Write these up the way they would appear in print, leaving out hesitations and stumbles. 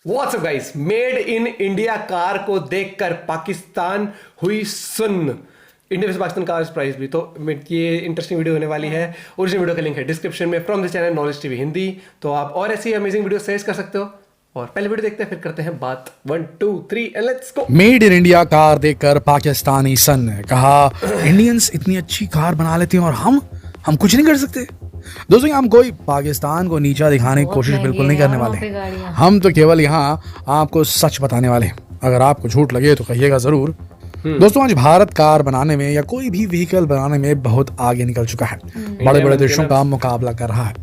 What's up guys, made in India car को देखकर पाकिस्तान हुई सुन्न। इंडिया से पाकिस्तान कार प्राइस भी। तो ये इंटरेस्टिंग वीडियो होने वाली है। ओरिजिनल वीडियो का लिंक है डिस्क्रिप्शन में from the channel knowledge TV Hindi. तो आप और ऐसी अमेजिंग वीडियो सर्च कर सकते हो। और पहले वीडियो देखते हैं, फिर करते हैं बात। 1 2 3 and let's go. Made in India car देखकर पाकिस्तानी सन ने कहा, इंडियंस इतनी अच्छी कार बना लेते हैं और हम कुछ नहीं कर सकते। दोस्तों, हम कोई पाकिस्तान को नीचा दिखाने की कोशिश बिल्कुल नहीं करने वाले। हम तो केवल यहाँ आपको सच बताने वाले हैं। अगर आपको झूठ लगे तो कहिएगा जरूर। दोस्तों, आज भारत कार बनाने में या कोई भी व्हीकल बनाने में बहुत आगे निकल चुका है। बड़े बड़े देशों का मुकाबला कर रहा है,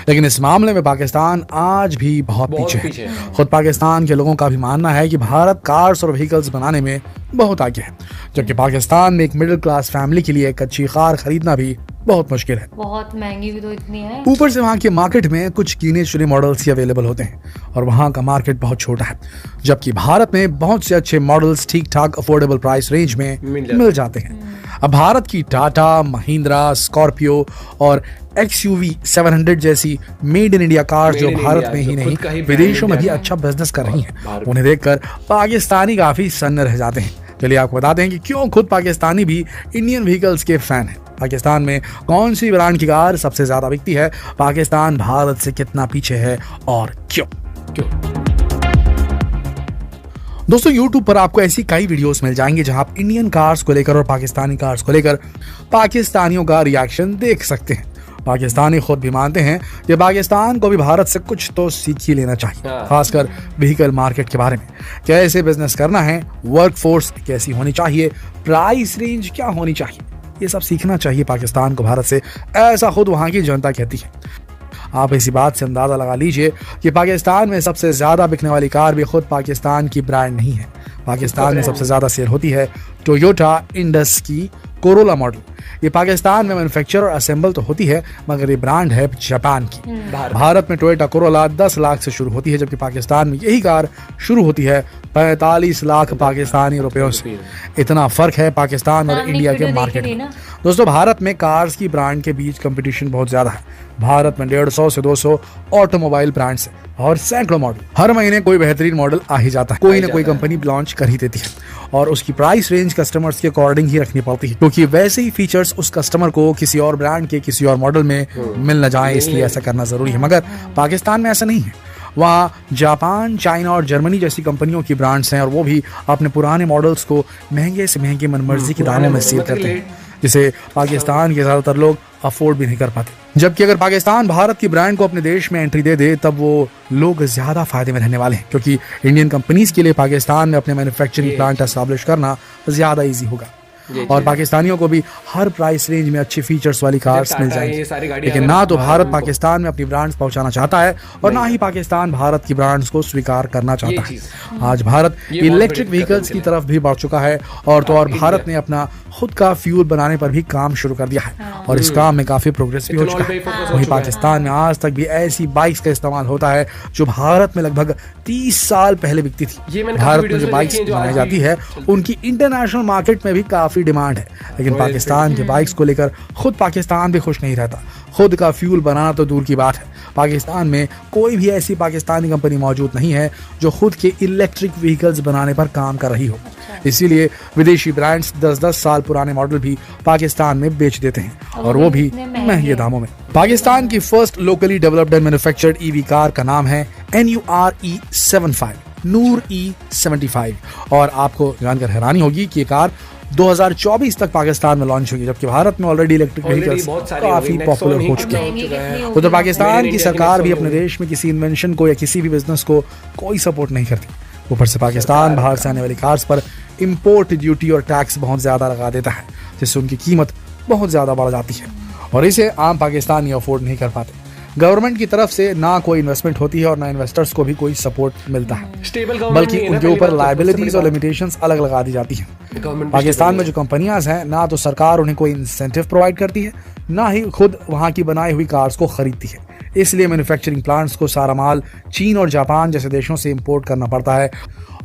लेकिन इस मामले में पाकिस्तान आज भी बहुत पीछे है। खुद पाकिस्तान के लोगों का भी मानना है कि भारत कार्स और व्हीकल्स बनाने में बहुत आगे है, जबकि पाकिस्तान में एक मिडिल क्लास फैमिली के लिए एक अच्छी कार खरीदना भी बहुत मुश्किल है। बहुत महंगी भी तो इतनी है। ऊपर से वहाँ के मार्केट में कुछ गिने चुने मॉडल्स ही अवेलेबल होते हैं और वहाँ का मार्केट बहुत छोटा है, जबकि भारत में बहुत से अच्छे मॉडल्स ठीक ठाक अफोर्डेबल प्राइस रेंज में मिल जाते हैं। अब भारत की टाटा, महिंद्रा, स्कॉर्पियो और XUV 700 जैसी मेड इन इंडिया कार जो भारत में ही नहीं विदेशों में भी अच्छा बिजनेस कर रही हैं, उन्हें देखकर पाकिस्तानी काफी सन्न रह जाते हैं। चलिए आपको बताते हैं कि क्यों खुद पाकिस्तानी भी इंडियन व्हीकल्स के फैन हैं। पाकिस्तान में कौन सी ब्रांड की कार सबसे ज्यादा बिकती है, पाकिस्तान भारत से कितना पीछे है और क्यों। दोस्तों, YouTube पर आपको ऐसी कई वीडियोस मिल जाएंगे जहां आप इंडियन कार्स को लेकर और पाकिस्तानी कार्स को लेकर पाकिस्तानियों का रिएक्शन देख सकते हैं। पाकिस्तानी खुद भी मानते हैं कि पाकिस्तान को भी भारत से कुछ तो सीख ही लेना चाहिए, खासकर व्हीकल मार्केट के बारे में। कैसे बिजनेस करना है, वर्क फोर्स कैसी होनी चाहिए, प्राइस रेंज क्या होनी चाहिए, ये सब सीखना चाहिए पाकिस्तान को भारत से, ऐसा खुद वहां की जनता कहती है। आप इसी बात से अंदाजा लगा लीजिए कि पाकिस्तान में सबसे ज्यादा बिकने वाली कार भी खुद पाकिस्तान की ब्रांड नहीं है। पाकिस्तान में सबसे ज्यादा सेल होती है टोयोटा इंडस की कोरोला मॉडल। ये पाकिस्तान में मैन्युफैक्चर और असेंबल तो होती है, मगर ये ब्रांड है जापान की। भारत में टोयोटा कोरोला 10 लाख से शुरू होती है, जबकि पाकिस्तान में यही कार शुरू होती है 45 लाख पाकिस्तानी रुपयों से। इतना फर्क है पाकिस्तान और इंडिया के मार्केट में। दोस्तों, भारत में कार्स की ब्रांड के बीच कंपटीशन बहुत ज्यादा है। भारत में 150 से 200 ऑटोमोबाइल ब्रांड्स हैं और सैकड़ों मॉडल। हर महीने कोई बेहतरीन मॉडल आ ही जाता है, कोई ना कोई कंपनी लॉन्च कर ही देती है और उसकी प्राइस रेंज कस्टमर्स के अकॉर्डिंग ही रखनी पड़ती है, क्योंकि वैसे ही फीचर्स उस कस्टमर को किसी और ब्रांड के किसी और मॉडल में मिल न जाए, इसलिए ऐसा करना जरूरी है। मगर पाकिस्तान में ऐसा नहीं है। वहाँ जापान, चाइना और जर्मनी जैसी कंपनियों की ब्रांड्स हैं और वो भी अपने पुराने मॉडल्स को महंगे से महंगे मनमर्जी के दामों में सेल करते हैं, जिसे पाकिस्तान के ज्यादातर लोग अफोर्ड भी नहीं कर पाते। जबकि अगर पाकिस्तान भारत की ब्रांड को अपने देश में एंट्री दे दे, तब वो लोग ज्यादा फायदे में रहने वाले हैं, क्योंकि इंडियन कंपनीज के लिए पाकिस्तान में अपने मैन्युफैक्चरिंग प्लांट एस्टैब्लिश करना ज्यादा इजी होगा और पाकिस्तानियों को भी हर प्राइस रेंज में अच्छे फीचर्स वाली कार्स मिल जाएंगी। लेकिन ना तो भारत पाकिस्तान में अपनी ब्रांड्स पहुंचाना चाहता है और ना ही पाकिस्तान भारत की ब्रांड्स को स्वीकार करना चाहता है। आज भारत इलेक्ट्रिक व्हीकल्स की तरफ भी बढ़ चुका है और तो और भारत ने अपना खुद का फ्यूल बनाने पर भी काम शुरू कर दिया है और इस काम में काफी प्रोग्रेस भी हो चुका है। वहीं पाकिस्तान में आज तक भी ऐसी बाइक्स का इस्तेमाल होता है जो भारत में लगभग 30 साल पहले बिकती थी। भारत में जो बाइक्स बनाई जाती है उनकी इंटरनेशनल मार्केट में भी काफी डिमांड है, लेकिन पाकिस्तान के बाइक्स को लेकर खुद पाकिस्तान भी खुश नहीं रहता। खुद का फ्यूल बनाना तो दूर की बात है, पाकिस्तान में कोई भी ऐसी पाकिस्तानी कंपनी मौजूद नहीं है जो खुद के इलेक्ट्रिक व्हीकल्स बनाने पर काम कर रही हो। इसीलिए विदेशी ब्रांड्स 10-10 साल पुराने मॉडल भी पाकिस्तान में बेच देते हैं और वो भी महंगे दामों में। पाकिस्तान की first locally developed and manufactured EV car का नाम है NUR-E75, नूर E75 और आपको जानकर हैरानी होगी कि ये कार 2024 तक पाकिस्तान में लॉन्च होगी, जबकि भारत में ऑलरेडी इलेक्ट्रिक व्हीकल्स काफी पॉपुलर हो चुके हैं। उधर पाकिस्तान की सरकार भी अपने देश में किसी इन्वेंशन को या किसी भी बिजनेस को कोई सपोर्ट नहीं करती। ऊपर से पाकिस्तान बाहर से आने वाली कार्स पर इंपोर्ट ड्यूटी और टैक्स बहुत ज्यादा लगा देता है, जिससे उनकी कीमत बहुत ज्यादा बढ़ जाती है और इसे आम पाकिस्तानी अफोर्ड नहीं कर पाते। गवर्नमेंट की तरफ से ना कोई इन्वेस्टमेंट होती है और ना इन्वेस्टर्स को भी कोई सपोर्ट मिलता है, बल्कि उनके ऊपर लायबिलिटीज और लिमिटेशंस अलग लगा दी जाती हैं। पाकिस्तान में जो कंपनियां हैं, ना तो सरकार उन्हें कोई इंसेंटिव प्रोवाइड करती है, ना ही खुद वहां की बनाई हुई कार्स को खरीदती है। इसलिए मैन्युफैक्चरिंग प्लांट्स को सारा माल चीन और जापान जैसे देशों से इंपोर्ट करना पड़ता है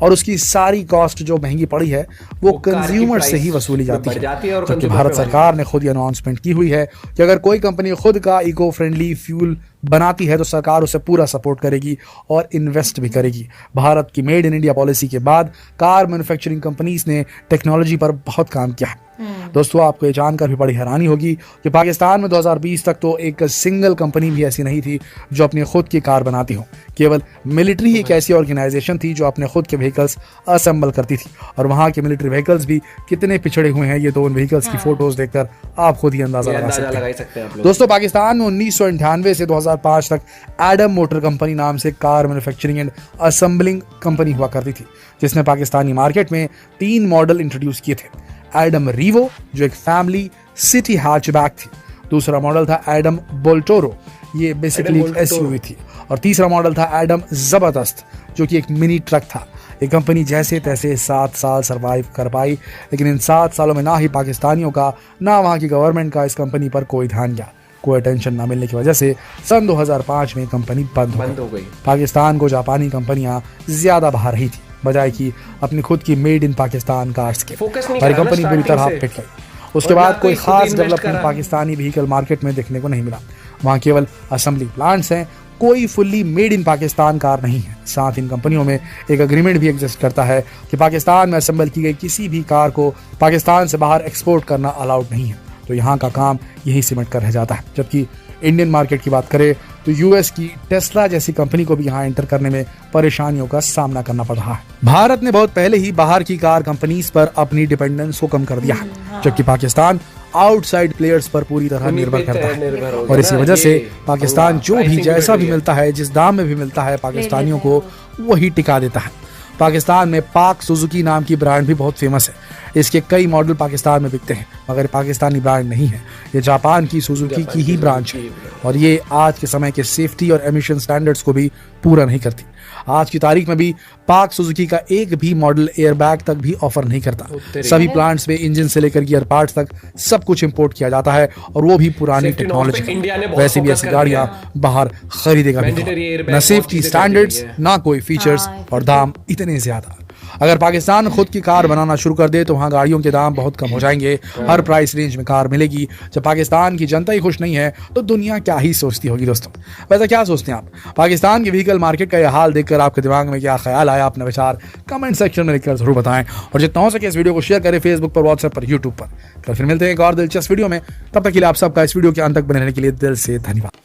और उसकी सारी कॉस्ट जो महंगी पड़ी है वो कार की कंज्यूमर से प्राइस ही वसूली जाती बढ़ जाती है और जबकि consumer भारत पे भारी सरकार ने खुद ही अनाउंसमेंट की हुई है कि अगर कोई कंपनी खुद का इको फ्रेंडली फ्यूल बनाती है तो सरकार उसे पूरा सपोर्ट करेगी और इन्वेस्ट भी करेगी। भारत की मेड इन इंडिया पॉलिसी के बाद कार मैन्युफैक्चरिंग कंपनीज ने टेक्नोलॉजी पर बहुत काम किया है। दोस्तों, आपको ये जानकर भी बड़ी हैरानी होगी कि पाकिस्तान में 2020 तक तो एक सिंगल कंपनी भी ऐसी नहीं थी जो अपनी खुद की कार बनाती हो। केवल मिलिट्री ही एक ऐसी ऑर्गेनाइजेशन थी जो अपने खुद के व्हीकल्स असेंबल करती थी और वहां के मिलिट्री व्हीकल्स भी कितने पिछड़े हुए हैं ये तो उन व्हीकल्स की फोटोज देखकर आप खुद ही अंदाजा लगा सकते हैं। दोस्तों, पाकिस्तान में 1998 से 2005 तक एडम मोटर कंपनी नाम से car manufacturing and assembling company हुआ करती थी जिसने पाकिस्तानी मार्केट में 3 मॉडल इंट्रोड्यूस किए थे। एडम रीवो जो एक फैमिली सिटी हैचबैक थी, दूसरा मॉडल था एडम बोल्टोरो, ये बेसिकली एक एसयूवी थी, और तीसरा मॉडल था एडम जबरदस्त जो कि एक मिनी ट्रक था। ये कंपनी जैसे तैसे 7 साल सरवाइव कर पाई, लेकिन इन 7 सालों में ना ही पाकिस्तानियों का ना वहाँ की गवर्नमेंट का इस कंपनी पर कोई ध्यान गया। कोई अटेंशन ना मिलने की वजह से सन 2005 में कंपनी बंद हो गई। पाकिस्तान को जापानी कंपनियां ज्यादा भा रही थी बजाय कि अपनी खुद की मेड इन पाकिस्तान कार्स के। हमारी कंपनी पूरी तरह पिट गई। उसके बाद कोई खास डेवलपमेंट पाकिस्तानी व्हीकल मार्केट में देखने को नहीं मिला। वहाँ केवल असेंबली प्लांट्स हैं, कोई fully made in Pakistan car नहीं है। साथ इन कंपनियों में एक एग्रीमेंट भी एग्जिस्ट करता है कि पाकिस्तान में असेंबल की गई किसी भी कार को पाकिस्तान से बाहर एक्सपोर्ट करना अलाउड नहीं है, तो यहाँ का काम यही सिमट कर रह जाता है। जबकि इंडियन मार्केट की बात करें तो यूएस की टेस्ला जैसी कंपनी को भी यहाँ एंटर करने में परेशानियों का सामना करना पड़ रहा है। भारत ने बहुत पहले ही बाहर की कार कंपनीज पर अपनी डिपेंडेंस को कम कर दिया है, जबकि पाकिस्तान आउटसाइड प्लेयर्स पर पूरी तरह निर्भर करता है और इसी वजह से पाकिस्तान जो भी जैसा भी मिलता है, जिस दाम में भी मिलता है, पाकिस्तानियों को वही टिका देता है। पाकिस्तान में पाक सुजुकी नाम की ब्रांड भी बहुत फेमस है। इसके कई मॉडल पाकिस्तान में बिकते हैं, मगर पाकिस्तानी ब्रांड नहीं है, ये जापान की सुजुकी की ही ब्रांच है और ये आज के समय के सेफ्टी और एमिशन स्टैंडर्ड्स को भी पूरा नहीं करती। आज की तारीख में भी पाक सुजुकी का एक भी मॉडल एयरबैग तक भी ऑफर नहीं करता। सभी प्लांट्स में इंजन से लेकर गियर पार्ट्स तक सब कुछ इंपोर्ट किया जाता है और वो भी पुरानी टेक्नोलॉजी। वैसे भी ऐसी गाड़ियां बाहर खरीदेगा भी ना सेफ्टी स्टैंडर्ड्स, ना कोई फीचर्स और दाम इतने ज्यादा। अगर पाकिस्तान खुद की कार बनाना शुरू कर दे तो वहाँ गाड़ियों के दाम बहुत कम हो जाएंगे, हर प्राइस रेंज में कार मिलेगी। जब पाकिस्तान की जनता ही खुश नहीं है तो दुनिया क्या ही सोचती होगी। दोस्तों, वैसे क्या सोचते हैं आप? पाकिस्तान की व्हीकल मार्केट का यह हाल देखकर आपके दिमाग में क्या ख्याल आया? अपने विचार कमेंट सेक्शन में लिखकर जरूर बताएं और जितना हो सके इस वीडियो को शेयर करें फेसबुक पर, व्हाट्सएप पर, यूट्यूब पर। तो फिर मिलते हैं एक और दिलचस्प वीडियो में, तब तक के लिए आप सबका इस वीडियो के अंत तक बने रहने के लिए दिल से धन्यवाद।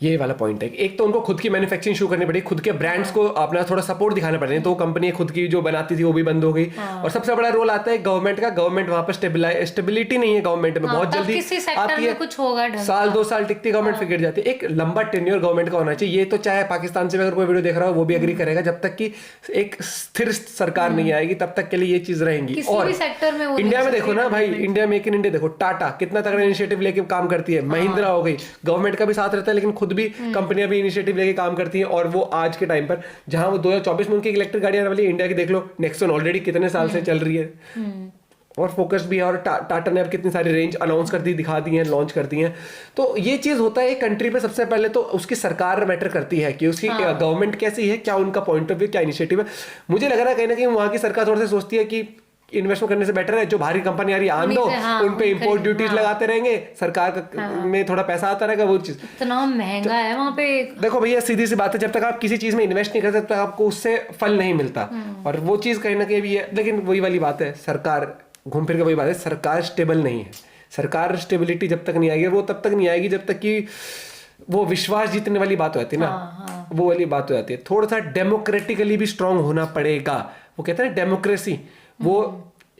ये वाला पॉइंट है। एक तो उनको खुद की मैन्युफैक्चरिंग शुरू करनी पड़ी, खुद के ब्रांड्स को अपना थोड़ा सपोर्ट दिखाना पड़े, तो कंपनी खुद की जो बनाती थी वो भी बंद हो गई। और सबसे बड़ा रोल आता है गवर्नमेंट का। गवर्नमेंट वहां पर स्टेबिलिटी नहीं है गवर्नमेंट में, बहुत जल्दी आती है, कुछ होगा, साल 2 साल टिकती गवर्नमेंट फिर गिर जाती है। एक लंबा टेन्योर गवर्नमेंट का होना चाहिए। ये तो चाहे पाकिस्तान से अगर कोई वीडियो देख रहा हो वो भी एग्री करेगा, जब तक कि एक स्थिर सरकार नहीं आएगी तब तक के लिए ये चीज रहेंगी। और इंडिया में देखो ना भाई, इंडिया मेक इन इंडिया देखो, टाटा कितना तगड़ा इनिशिएटिव लेके काम करती है, महिंद्रा हो गई, गवर्नमेंट का भी साथ रहता है लेकिन खुद भी कंपनियां भी इनिशिएटिव लेके काम करती हैं। और वो आज के टाइम पर जहां वो 2024 में उनकी इलेक्ट्रिक गाड़ी आने वाली है, इंडिया की देख लो नेक्सॉन ऑलरेडी कितने साल से चल रही है और फोकस भी है। और टाटा ने अब कितनी सारी रेंज अनाउंस कर दी, दिखा दी है, लॉन्च कर दी है। तो ये चीज होता है एक कंट्री पे। सबसे पहले तो उसकी सरकार मैटर करती है कि उसकी गवर्नमेंट कैसी है, क्या उनका पॉइंट ऑफ व्यू, क्या इनिशिएटिव है। मुझे लग रहा है कहीं ना कहीं वहां की सरकार थोड़ा सा सोचती है कि इन्वेस्टमेंट करने से बेटर है जो बाहरी कंपनी आ रही है आन दो, उन पे इंपोर्ट ड्यूटीज लगाते रहेंगे, सरकार में थोड़ा पैसा आता रहेगा। वो चीज इतना महंगा है वहाँ पे। देखो भैया, सीधी सी बात है, जब तक आप किसी चीज में इन्वेस्ट नहीं करते तब तक आपको उससे फल नहीं मिलता। और वो चीज कहीं ना कहीं भी है। लेकिन वही वाली बात है, सरकार घूम फिर के वही बात है, सरकार स्टेबल नहीं है। सरकार स्टेबिलिटी जब तक नहीं आएगी, वो तब तक नहीं आएगी जब तक कि वो विश्वास जीतने वाली बात हो जाती है ना, वो वाली बात हो जाती है। थोड़ा सा डेमोक्रेटिकली भी स्ट्रांग होना पड़ेगा। वो कहते हैं डेमोक्रेसी, वो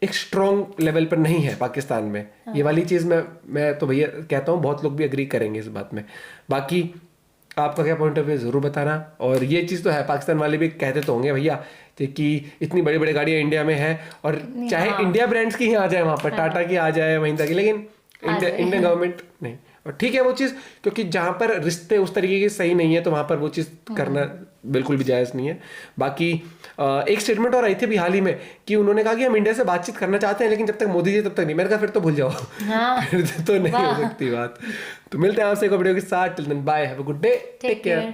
एक स्ट्रॉन्ग लेवल पर नहीं है पाकिस्तान में। ये वाली चीज मैं तो भैया कहता हूँ, बहुत लोग भी एग्री करेंगे इस बात में। बाकी आपका क्या पॉइंट ऑफ व्यू जरूर बताना। और ये चीज तो है, पाकिस्तान वाले भी कहते तो होंगे भैया कि इतनी बड़ी बड़ी गाड़ियां इंडिया में है और चाहे इंडिया ब्रांड्स की ही आ जाए वहां पर, टाटा की आ जाए, महिंद्रा की, लेकिन इंडियन गवर्नमेंट नहीं। और ठीक है वो चीज़, क्योंकि जहाँ पर रिश्ते उस तरीके के सही नहीं है तो वहाँ पर वो चीज़ करना बिल्कुल भी जायज़ नहीं है। बाकी एक स्टेटमेंट और आई थी अभी हाल ही में कि उन्होंने कहा कि हम इंडिया से बातचीत करना चाहते हैं लेकिन जब तक मोदी जी तब तक नहीं। मैंने कहा फिर तो भूल जाओ। हाँ। फिर तो नहीं हो सकती बात। तो मिलते हैं आपसे एक वीडियो के साथ। Till then bye, have a good day, take care.